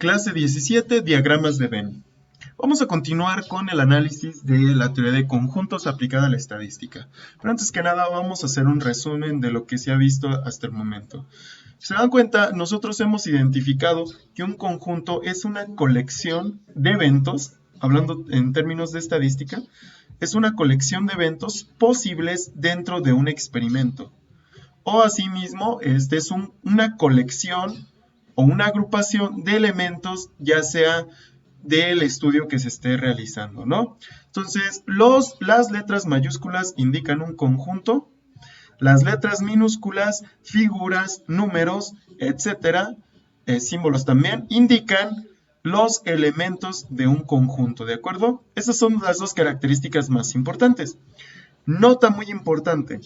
Clase 17, diagramas de Venn. Vamos a continuar con el análisis de la teoría de conjuntos aplicada a la estadística. Pero antes que nada vamos a hacer un resumen de lo que se ha visto hasta el momento. Si se dan cuenta, nosotros hemos identificado que un conjunto es una colección de eventos, hablando en términos de estadística, es una colección de eventos posibles dentro de un experimento. O asimismo, es una colección o una agrupación de elementos, ya sea del estudio que se esté realizando, ¿no? Entonces, las letras mayúsculas indican un conjunto, las letras minúsculas, figuras, números, etcétera, símbolos también, indican los elementos de un conjunto, ¿de acuerdo? Esas son las dos características más importantes. Nota muy importante.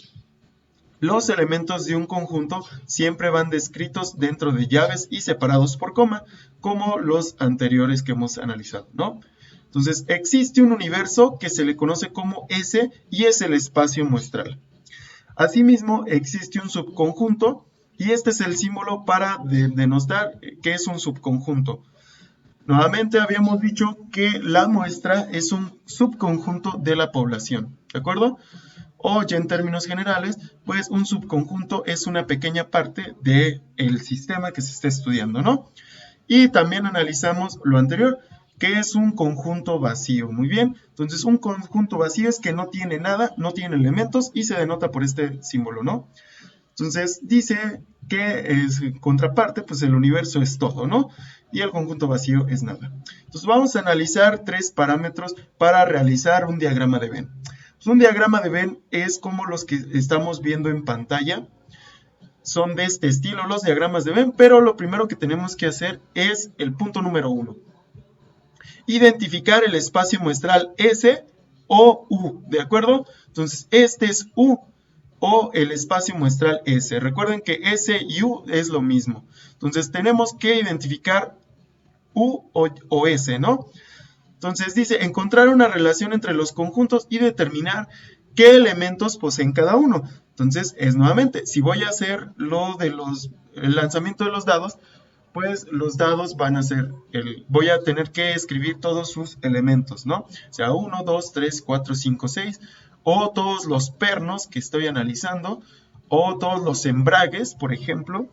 Los elementos de un conjunto siempre van descritos dentro de llaves y separados por coma, como los anteriores que hemos analizado, ¿no? Entonces, existe un universo que se le conoce como S y es el espacio muestral. Asimismo, existe un subconjunto y este es el símbolo para denostar que es un subconjunto. Nuevamente habíamos dicho que la muestra es un subconjunto de la población, ¿de acuerdo? O ya en términos generales, pues un subconjunto es una pequeña parte del sistema que se está estudiando, ¿no? Y también analizamos lo anterior, que es un conjunto vacío. Muy bien, entonces un conjunto vacío es que no tiene nada, no tiene elementos y se denota por este símbolo, ¿no? Entonces dice que es contraparte, pues el universo es todo, ¿no? Y el conjunto vacío es nada. Entonces vamos a analizar tres parámetros para realizar un diagrama de Venn. Un diagrama de Venn es como los que estamos viendo en pantalla. Son de este estilo los diagramas de Venn, pero lo primero que tenemos que hacer es el punto número 1. Identificar el espacio muestral S o U, ¿de acuerdo? Entonces, este es U o el espacio muestral S. Recuerden que S y U es lo mismo. Entonces, tenemos que identificar U o S, ¿no? Entonces dice, encontrar una relación entre los conjuntos y determinar qué elementos poseen cada uno. Entonces, es nuevamente, si voy a hacer el lanzamiento de los dados, pues los dados van a ser, voy a tener que escribir todos sus elementos, ¿no? O sea, 1, 2, 3, 4, 5, 6, o todos los pernos que estoy analizando, o todos los embragues, por ejemplo,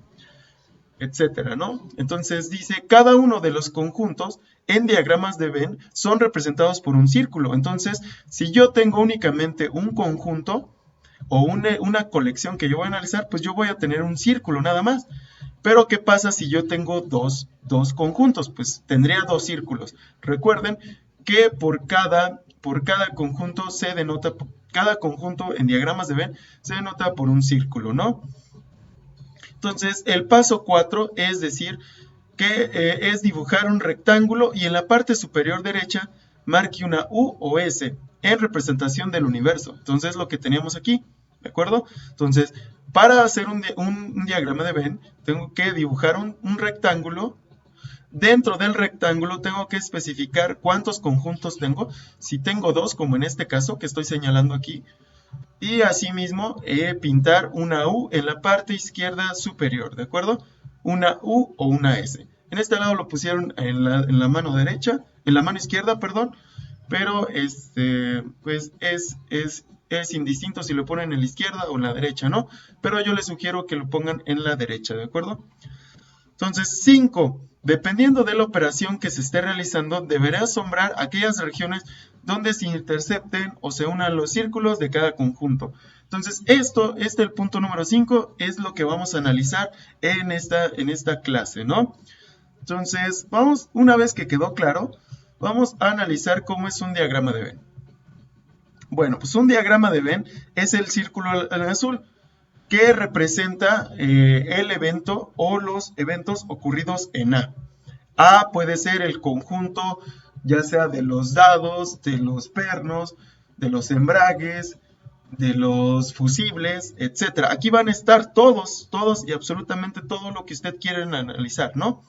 etcétera, ¿no? Entonces dice, cada uno de los conjuntos en diagramas de Venn son representados por un círculo. Entonces, si yo tengo únicamente un conjunto o una colección que yo voy a analizar, pues yo voy a tener un círculo nada más. Pero, ¿qué pasa si yo tengo dos conjuntos? Pues tendría dos círculos. Recuerden que por cada conjunto se denota, cada conjunto en diagramas de Venn se denota por un círculo, ¿no? Entonces, el paso 4 es decir que es dibujar un rectángulo y en la parte superior derecha marque una U o S en representación del universo. Entonces, es lo que teníamos aquí, ¿de acuerdo? Entonces, para hacer un diagrama de Venn, tengo que dibujar un rectángulo. Dentro del rectángulo tengo que especificar cuántos conjuntos tengo. Si tengo dos, como en este caso que estoy señalando aquí, y asimismo pintar una U en la parte izquierda superior, ¿de acuerdo? Una U o una S. En este lado lo pusieron en la mano derecha, en la mano izquierda, perdón, pero pues es indistinto si lo ponen en la izquierda o en la derecha, ¿no? Pero yo les sugiero que lo pongan en la derecha, ¿de acuerdo? Entonces, 5. Dependiendo de la operación que se esté realizando, deberá asombrar aquellas regiones donde se intercepten o se unan los círculos de cada conjunto. Entonces, el punto número 5 es lo que vamos a analizar en esta clase, ¿no? Entonces, una vez que quedó claro, vamos a analizar cómo es un diagrama de Venn. Bueno, pues un diagrama de Venn es el círculo en azul, que representa el evento o los eventos ocurridos en A. A puede ser el conjunto, ya sea de los dados, de los pernos, de los embragues, de los fusibles, etc. Aquí van a estar todos y absolutamente todo lo que usted quiera analizar, ¿no?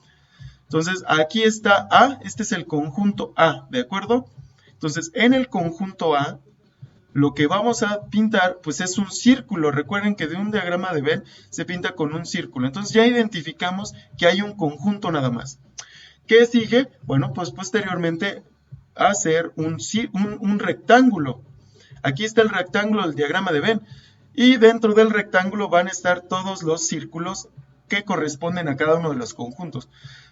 Entonces, aquí está A, este es el conjunto A, ¿de acuerdo? Entonces, en el conjunto A, lo que vamos a pintar pues es un círculo. Recuerden que de un diagrama de Venn se pinta con un círculo. Entonces ya identificamos que hay un conjunto nada más. ¿Qué sigue? Bueno, pues posteriormente hacer un rectángulo. Aquí está el rectángulo del diagrama de Venn. Y dentro del rectángulo van a estar todos los círculos que corresponden a cada uno de los conjuntos.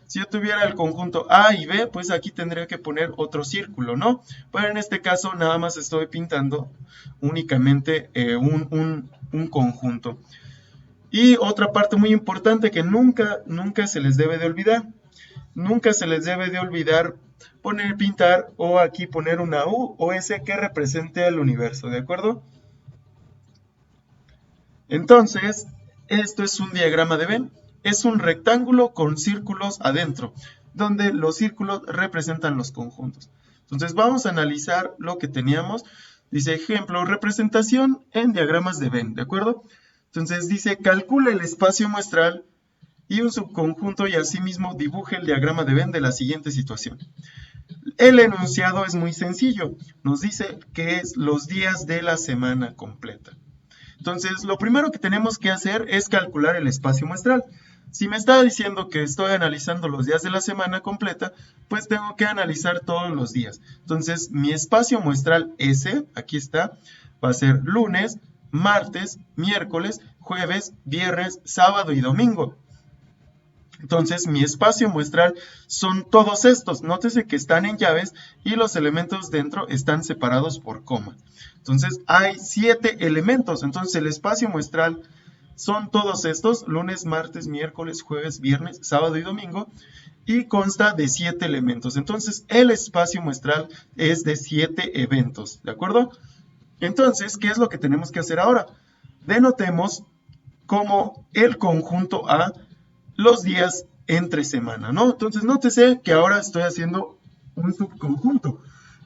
Si yo tuviera el conjunto A y B, pues aquí tendría que poner otro círculo, ¿no? Pero en este caso nada más estoy pintando únicamente un conjunto. Y otra parte muy importante que nunca se les debe de olvidar. Nunca se les debe de olvidar pintar o aquí poner una U o S que represente al universo, ¿de acuerdo? Entonces, esto es un diagrama de Venn. Es un rectángulo con círculos adentro, donde los círculos representan los conjuntos. Entonces, vamos a analizar lo que teníamos. Dice, ejemplo, representación en diagramas de Venn, ¿de acuerdo? Entonces, dice, calcula el espacio muestral y un subconjunto y asimismo dibuje el diagrama de Venn de la siguiente situación. El enunciado es muy sencillo. Nos dice que es los días de la semana completa. Entonces, lo primero que tenemos que hacer es calcular el espacio muestral. Si me está diciendo que estoy analizando los días de la semana completa, pues tengo que analizar todos los días. Entonces, mi espacio muestral S, aquí está, va a ser lunes, martes, miércoles, jueves, viernes, sábado y domingo. Entonces, mi espacio muestral son todos estos. Nótese que están en llaves y los elementos dentro están separados por coma. Entonces, hay 7 elementos. Entonces, el espacio muestral son todos estos, lunes, martes, miércoles, jueves, viernes, sábado y domingo, y consta de 7 elementos. Entonces, el espacio muestral es de 7 eventos, ¿de acuerdo? Entonces, ¿qué es lo que tenemos que hacer ahora? Denotemos como el conjunto A los días entre semana, ¿no? Entonces, nótese que ahora estoy haciendo un subconjunto.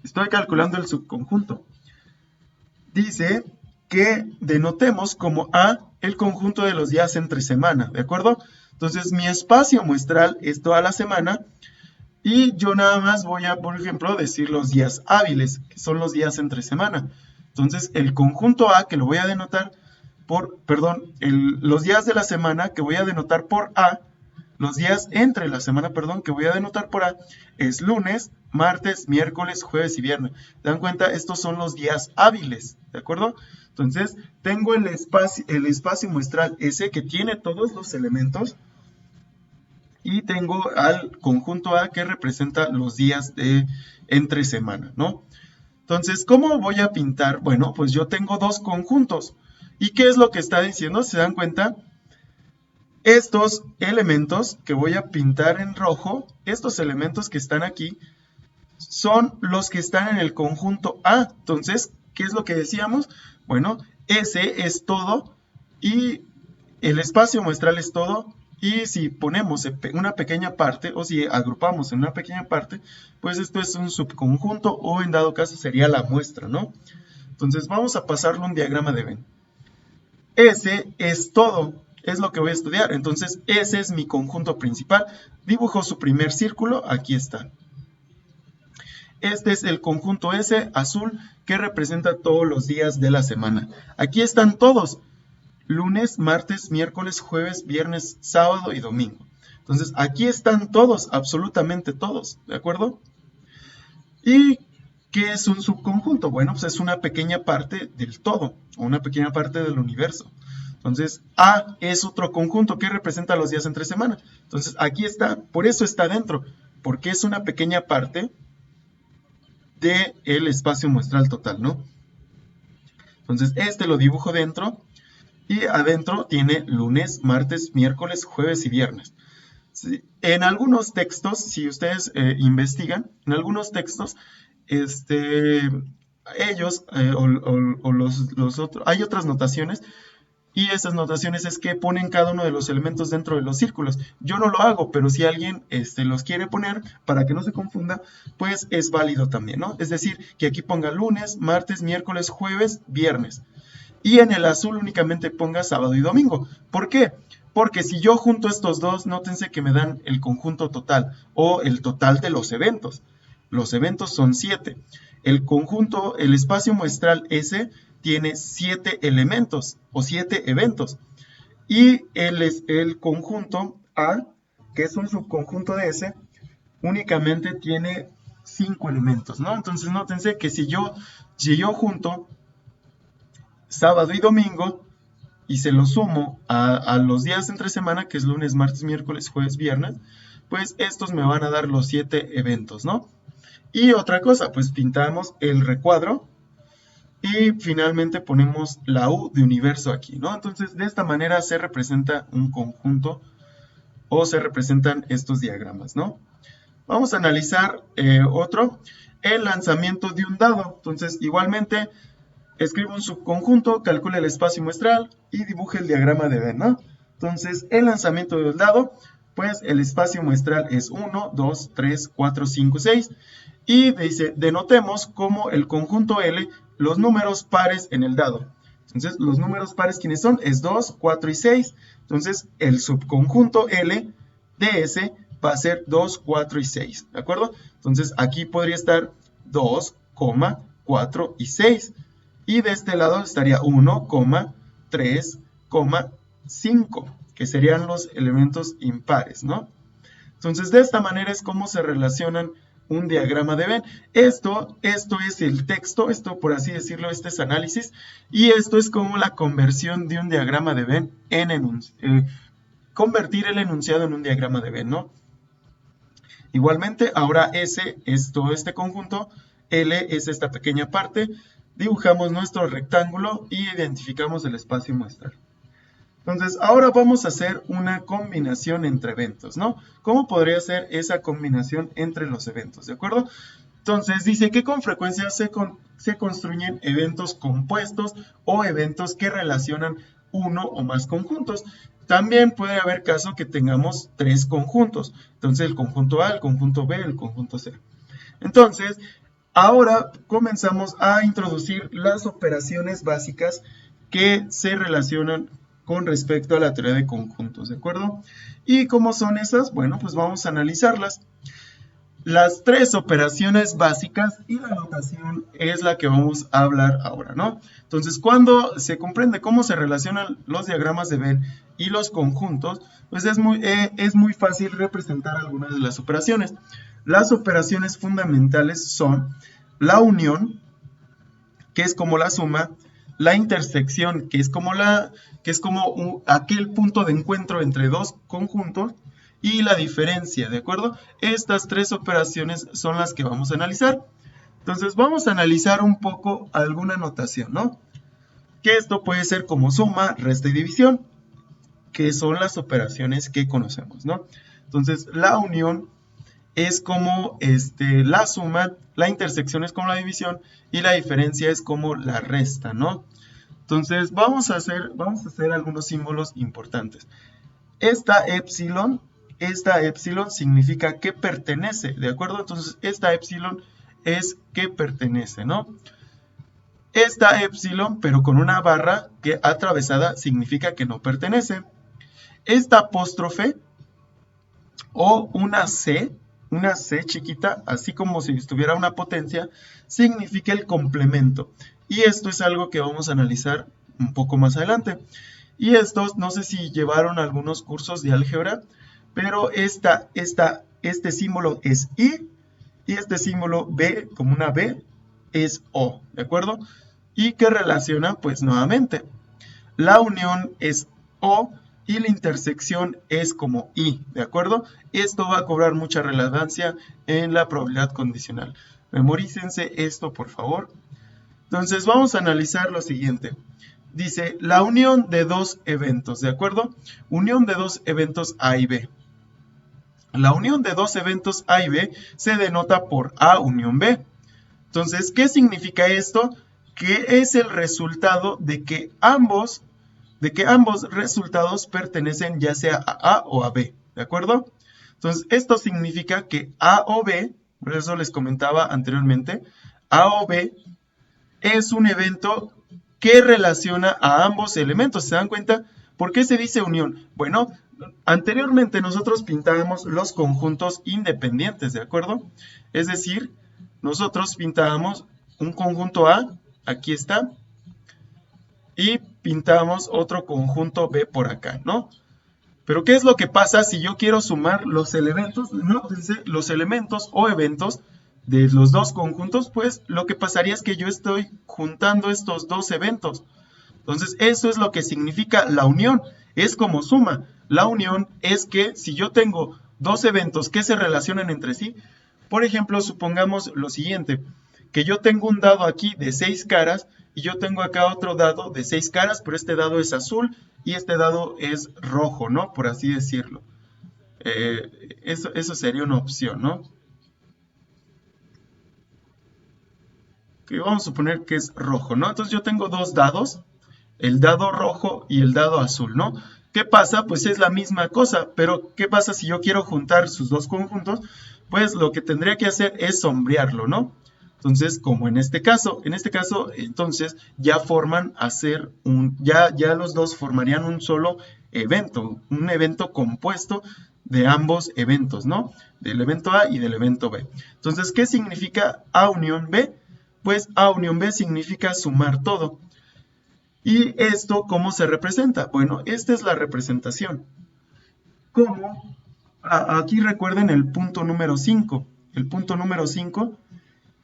Estoy calculando el subconjunto. Dice que denotemos como A el conjunto de los días entre semana, ¿de acuerdo? Entonces, mi espacio muestral es toda la semana y yo nada más voy a, por ejemplo, decir los días hábiles, que son los días entre semana. Entonces, el conjunto A, que lo voy a denotar los días de la semana, que voy a denotar por A, los días entre la semana, que voy a denotar por A, es lunes, martes, miércoles, jueves y viernes. ¿Se dan cuenta? Estos son los días hábiles, ¿de acuerdo? Entonces, tengo el espacio muestral S que tiene todos los elementos y tengo al conjunto A que representa los días de entre semana, ¿no? Entonces, ¿cómo voy a pintar? Bueno, pues yo tengo dos conjuntos. ¿Y qué es lo que está diciendo? ¿Se dan cuenta? Estos elementos que voy a pintar en rojo, estos elementos que están aquí, son los que están en el conjunto A. Entonces, ¿qué es lo que decíamos? Bueno, S es todo y el espacio muestral es todo. Y si ponemos una pequeña parte, o si agrupamos en una pequeña parte, pues esto es un subconjunto o en dado caso sería la muestra, ¿no? Entonces vamos a pasarle un diagrama de Venn. S es todo, es lo que voy a estudiar. Entonces ese es mi conjunto principal. Dibujo su primer círculo, aquí está. Este es el conjunto S azul que representa todos los días de la semana. Aquí están todos. Lunes, martes, miércoles, jueves, viernes, sábado y domingo. Entonces, aquí están todos, absolutamente todos, ¿de acuerdo? ¿Y qué es un subconjunto? Bueno, pues es una pequeña parte del todo, o una pequeña parte del universo. Entonces, A es otro conjunto que representa los días entre semana. Entonces, aquí está, por eso está dentro, porque es una pequeña parte del espacio muestral total, ¿no? Entonces, este lo dibujo dentro. Y adentro tiene lunes, martes, miércoles, jueves y viernes. En algunos textos, si ustedes investigan, en algunos textos, ellos los otros, hay otras notaciones y esas notaciones es que ponen cada uno de los elementos dentro de los círculos. Yo no lo hago, pero si alguien los quiere poner para que no se confunda, pues es válido también, ¿no? Es decir, que aquí ponga lunes, martes, miércoles, jueves, viernes. Y en el azul únicamente ponga sábado y domingo. ¿Por qué? Porque si yo junto estos dos, nótense que me dan el conjunto total o el total de los eventos. Los eventos son 7. El conjunto, el espacio muestral S tiene 7 elementos o 7 eventos. Y el conjunto A, que es un subconjunto de S, únicamente tiene 5 elementos, ¿no? Entonces nótense que si yo junto sábado y domingo y se lo sumo a los días entre semana, que es lunes, martes, miércoles, jueves, viernes, pues estos me van a dar los 7 eventos, ¿no? Y otra cosa, pues pintamos el recuadro y finalmente ponemos la U de universo aquí, ¿no? Entonces de esta manera se representa un conjunto o se representan estos diagramas, ¿no? Vamos a analizar otro, el lanzamiento de un dado. Entonces igualmente escribe un subconjunto, calcula el espacio muestral y dibuje el diagrama de Venn, ¿no? Entonces, el lanzamiento del dado, pues el espacio muestral es 1, 2, 3, 4, 5, 6. Y dice, denotemos como el conjunto L los números pares en el dado. Entonces, los números pares, ¿quiénes son? Es 2, 4 y 6. Entonces, el subconjunto L de ese va a ser 2, 4 y 6, ¿de acuerdo? Entonces, aquí podría estar 2, 4 y 6. Y de este lado estaría 1, 3, 5, que serían los elementos impares, ¿no? Entonces, de esta manera es como se relacionan un diagrama de Venn. Esto es el texto, esto por así decirlo, este es análisis, y esto es como la conversión de un diagrama de Venn en convertir el enunciado en un diagrama de Venn, ¿no? Igualmente, ahora S es todo este conjunto, L es esta pequeña parte, dibujamos nuestro rectángulo y identificamos el espacio muestral. Entonces, ahora vamos a hacer una combinación entre eventos, ¿no? ¿Cómo podría ser esa combinación entre los eventos, de acuerdo? Entonces, dice que con frecuencia se construyen eventos compuestos o eventos que relacionan uno o más conjuntos. También puede haber caso que tengamos 3 conjuntos. Entonces, el conjunto A, el conjunto B, el conjunto C. Entonces, ahora comenzamos a introducir las operaciones básicas que se relacionan con respecto a la teoría de conjuntos, ¿de acuerdo? ¿Y cómo son esas? Bueno, pues vamos a analizarlas. Las 3 operaciones básicas y la notación es la que vamos a hablar ahora, ¿no? Entonces, cuando se comprende cómo se relacionan los diagramas de Venn y los conjuntos, pues es muy fácil representar algunas de las operaciones. Las operaciones fundamentales son la unión, que es como la suma, la intersección, que es como aquel punto de encuentro entre dos conjuntos, y la diferencia, ¿de acuerdo? Estas 3 operaciones son las que vamos a analizar. Entonces vamos a analizar un poco alguna notación, ¿no? Que esto puede ser como suma, resta y división, que son las operaciones que conocemos, ¿no? Entonces la unión es como la suma, la intersección es como la división y la diferencia es como la resta, ¿no? Entonces vamos a hacer algunos símbolos importantes. Esta epsilon significa que pertenece, ¿de acuerdo? Entonces esta epsilon es que pertenece, ¿no? Esta epsilon, pero con una barra que atravesada, significa que no pertenece. Esta apóstrofe o una C chiquita, así como si estuviera una potencia, significa el complemento. Y esto es algo que vamos a analizar un poco más adelante. Y estos, no sé si llevaron algunos cursos de álgebra, pero este símbolo es I y este símbolo B, como una B, es O, ¿de acuerdo? Y que relaciona, pues nuevamente, la unión es O y la intersección es como I, ¿de acuerdo? Esto va a cobrar mucha relevancia en la probabilidad condicional. Memorícense esto, por favor. Entonces vamos a analizar lo siguiente. Dice, la unión de 2 eventos, ¿de acuerdo? Unión de 2 eventos A y B. La unión de 2 eventos A y B se denota por A unión B. Entonces, ¿qué significa esto? Que es el resultado de que ambos resultados pertenecen ya sea a A o a B, ¿de acuerdo? Entonces, esto significa que A o B, por eso les comentaba anteriormente, A o B es un evento que relaciona a ambos elementos. ¿Se dan cuenta? ¿Por qué se dice unión? Bueno, anteriormente nosotros pintábamos los conjuntos independientes, ¿de acuerdo? Es decir, nosotros pintábamos un conjunto A, aquí está, y pintamos otro conjunto B por acá, ¿no? Pero ¿qué es lo que pasa si yo quiero sumar los elementos? No, los elementos o eventos de los dos conjuntos, pues lo que pasaría es que yo estoy juntando estos dos eventos. Entonces, eso es lo que significa la unión. Es como suma. La unión es que si yo tengo dos eventos que se relacionan entre sí, por ejemplo, supongamos lo siguiente, que yo tengo un dado aquí de 6 caras y yo tengo acá otro dado de 6 caras, pero este dado es azul y este dado es rojo, ¿no? Por así decirlo. Eso sería una opción, ¿no? Que vamos a suponer que es rojo, ¿no? Entonces yo tengo dos dados, el dado rojo y el dado azul, ¿no? ¿Qué pasa? Pues es la misma cosa, pero ¿qué pasa si yo quiero juntar sus dos conjuntos? Pues lo que tendría que hacer es sombrearlo, ¿no? Entonces, como en este caso, entonces ya forman hacer ya los dos formarían un solo evento, un evento compuesto de ambos eventos, ¿no? Del evento A y del evento B. Entonces, ¿qué significa A unión B? Pues A unión B significa sumar todo. ¿Y esto cómo se representa? Bueno, esta es la representación. ¿Cómo? Aquí recuerden el punto número 5. El punto número 5,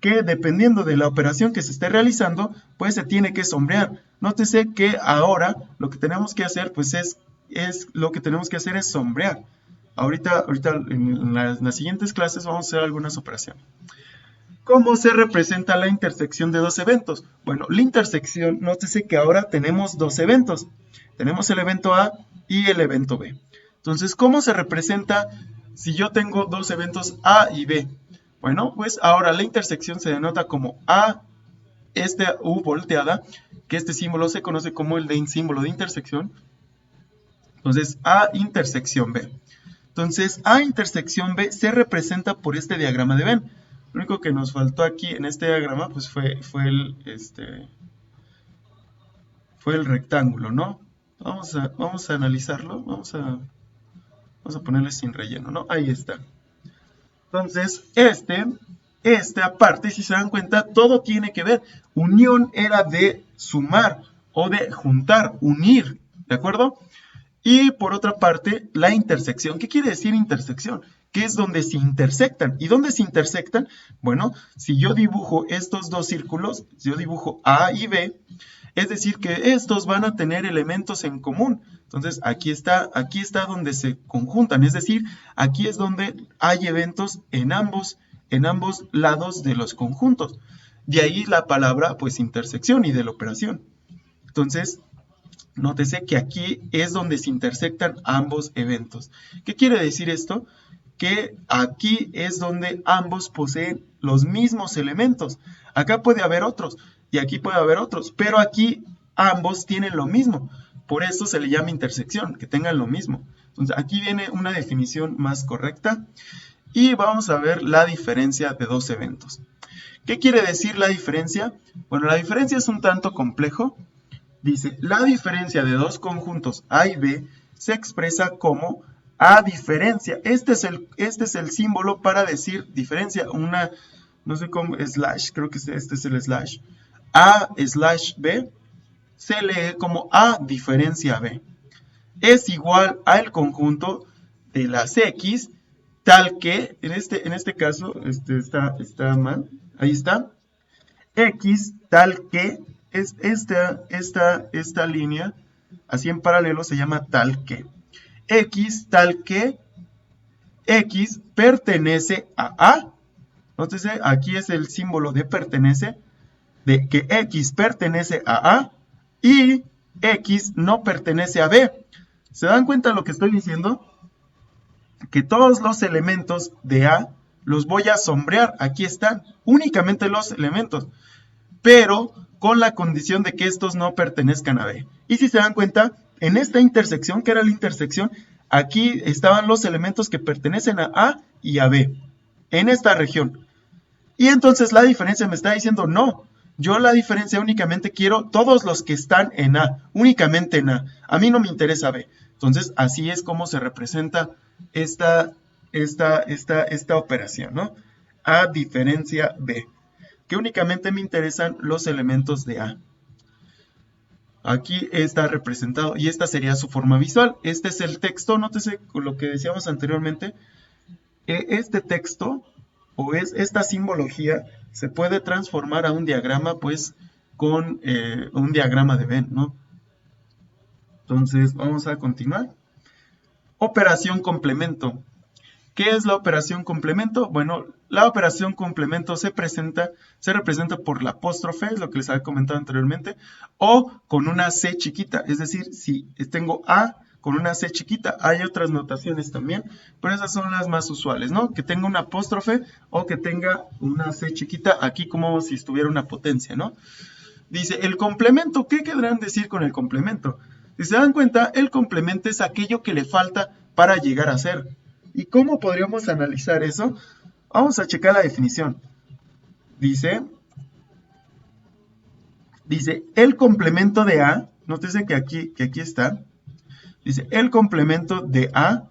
que dependiendo de la operación que se esté realizando, pues se tiene que sombrear. Nótese que ahora lo que tenemos que hacer, pues es sombrear. Ahorita en las siguientes clases vamos a hacer algunas operaciones. ¿Cómo se representa la intersección de dos eventos? Bueno, la intersección, nótese que ahora tenemos dos eventos. Tenemos el evento A y el evento B. Entonces, ¿cómo se representa si yo tengo dos eventos A y B? Bueno, pues ahora la intersección se denota como A, esta U volteada, que este símbolo se conoce como el símbolo de intersección. Entonces, A intersección B. Entonces, A intersección B se representa por este diagrama de Venn. Lo único que nos faltó aquí en este diagrama pues fue el rectángulo, ¿no? Vamos a analizarlo, vamos a ponerle sin relleno, ¿no? Ahí está. Entonces, esta parte, si se dan cuenta, todo tiene que ver. Unión era de sumar o de juntar, unir, ¿de acuerdo? Y por otra parte, la intersección. ¿Qué quiere decir intersección? Que es donde se intersectan. ¿Y dónde se intersectan? Bueno, si yo dibujo estos dos círculos, si yo dibujo A y B, es decir que estos van a tener elementos en común. Entonces, aquí está donde se conjuntan. Es decir, aquí es donde hay eventos en ambos lados de los conjuntos. De ahí la palabra, pues, intersección y de la operación. Entonces, nótese que aquí es donde se intersectan ambos eventos. ¿Qué quiere decir esto? Que aquí es donde ambos poseen los mismos elementos. Acá puede haber otros y aquí puede haber otros, pero aquí ambos tienen lo mismo. Por eso se le llama intersección, que tengan lo mismo. Entonces aquí viene una definición más correcta y vamos a ver la diferencia de dos eventos. ¿Qué quiere decir la diferencia? Bueno, la diferencia es un tanto complejo. Dice, la diferencia de dos conjuntos A y B se expresa como A diferencia. Este es el símbolo para decir diferencia. No sé cómo, slash, creo que este es el slash. A slash B se lee como A diferencia B. Es igual al conjunto de las X, tal que, en este caso, está mal, ahí está. X tal que es esta línea, así en paralelo se llama tal que. X tal que X pertenece a A. Entonces aquí es el símbolo de pertenece, de que X pertenece a A y X no pertenece a B. ¿Se dan cuenta de lo que estoy diciendo? Que todos los elementos de A los voy a sombrear. Aquí están, únicamente los elementos, pero con la condición de que estos no pertenezcan a B. Y si se dan cuenta, en esta intersección, que era la intersección, aquí estaban los elementos que pertenecen a A y a B, en esta región. Y entonces la diferencia me está diciendo, no, yo la diferencia únicamente quiero todos los que están en A, únicamente en A. A mí no me interesa B. Entonces, así es como se representa esta operación, ¿no? A diferencia B, que únicamente me interesan los elementos de A. Aquí está representado y esta sería su forma visual. Este es el texto, nótese lo que decíamos anteriormente. Este texto o esta simbología se puede transformar a un diagrama, pues, con un diagrama de Venn, ¿no? Entonces, vamos a continuar. Operación complemento. ¿Qué es la operación complemento? Bueno, la operación complemento se representa por la apóstrofe, es lo que les había comentado anteriormente, o con una C chiquita, es decir, si tengo A con una C chiquita, hay otras notaciones también, pero esas son las más usuales, ¿no? Que tenga una apóstrofe o que tenga una C chiquita, aquí como si estuviera una potencia, ¿no? Dice, el complemento, ¿qué querrán decir con el complemento? Si se dan cuenta, el complemento es aquello que le falta para llegar a ser. ¿Y cómo podríamos analizar eso? Vamos a checar la definición. Dice, el complemento de A, nótese que aquí está, dice, el complemento de A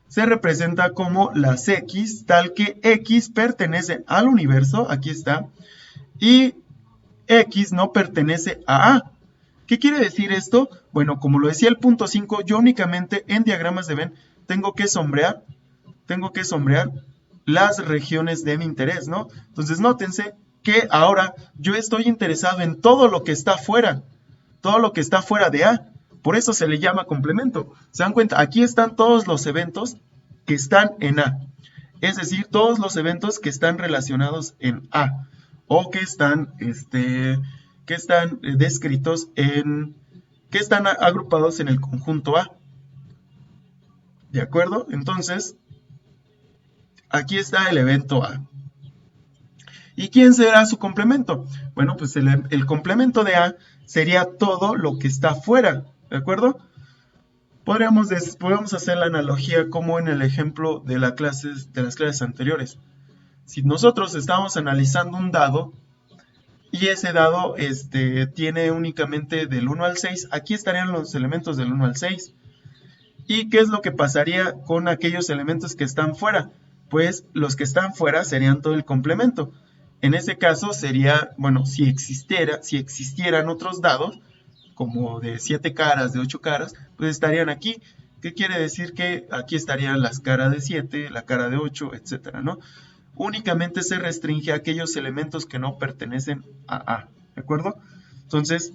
se representa como las X, tal que X pertenece al universo, aquí está, y X no pertenece a A. ¿Qué quiere decir esto? Bueno, como lo decía el punto 5, yo únicamente en diagramas de Venn tengo que sombrear las regiones de mi interés, ¿no? Entonces, nótense que ahora yo estoy interesado en todo lo que está fuera de A. Por eso se le llama complemento. ¿Se dan cuenta? Aquí están todos los eventos que están en A. Es decir, todos los eventos que están relacionados en A. O que están descritos que están agrupados en el conjunto A. ¿De acuerdo? Entonces, aquí está el evento A. ¿Y quién será su complemento? Bueno, pues el complemento de A sería todo lo que está fuera, ¿de acuerdo? Podríamos hacer la analogía como en el ejemplo de las clases anteriores. Si nosotros estamos analizando un dado y ese dado tiene únicamente del 1 al 6, aquí estarían los elementos del 1 al 6. ¿Y qué es lo que pasaría con aquellos elementos que están fuera? Pues los que están fuera serían todo el complemento. En ese caso sería, bueno, si existieran otros dados, como de 7 caras, de 8 caras, pues estarían aquí. ¿Qué quiere decir? Que aquí estarían las caras de 7, la cara de 8, etcétera, ¿no? Únicamente se restringe a aquellos elementos que no pertenecen a A, ¿de acuerdo? Entonces,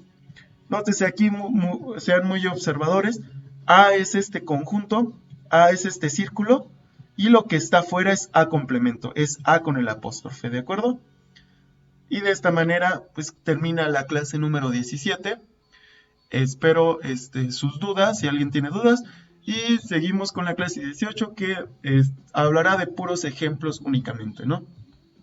nótese aquí, sean muy observadores. A es este conjunto, A es este círculo, y lo que está afuera es A complemento, es A con el apóstrofe, ¿de acuerdo? Y de esta manera, pues termina la clase número 17. Espero sus dudas, si alguien tiene dudas. Y seguimos con la clase 18 que hablará de puros ejemplos únicamente, ¿no?